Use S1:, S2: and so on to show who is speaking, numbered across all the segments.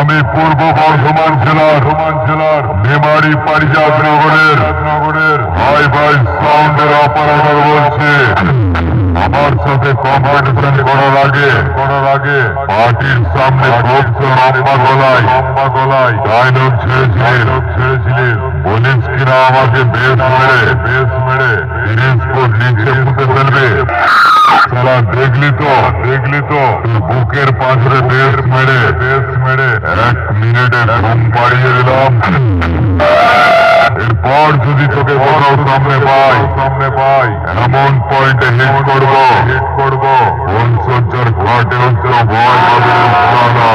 S1: আমি পূর্ব বর্ধমান জেলার মেমারি পারিজাত নগরের হাই ভাই সাউন্ডের অপারেটর বলছি। আমার সাথে কম্পিটিশন করার আগে পার্টির সামনে খুব লম্বা গলায় ডায়লগ ছেড়েছিলেন। বলিস কিনা আমাকে বেশ মেরে 30 ফুট নিচে পুঁতে ফেলবে। সালা দেখলি তো তোর বুকের পাথরে বেশ মেরে 1 মিনিটে ঘুম পাড়িয়ে দিলাম। এরপর যদি তোকে কোথাও সামনে পাই এমন পয়েন্টে হিট করবো বনসজ্জার ঘাটে হচ্ছে ভয় পাবে সালা।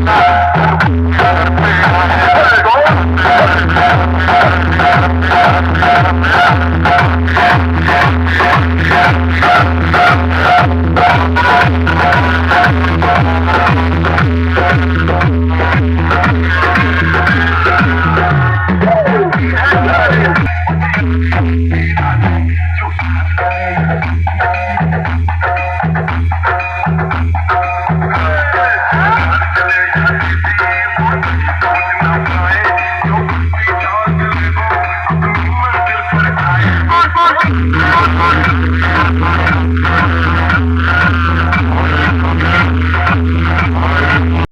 S2: Don't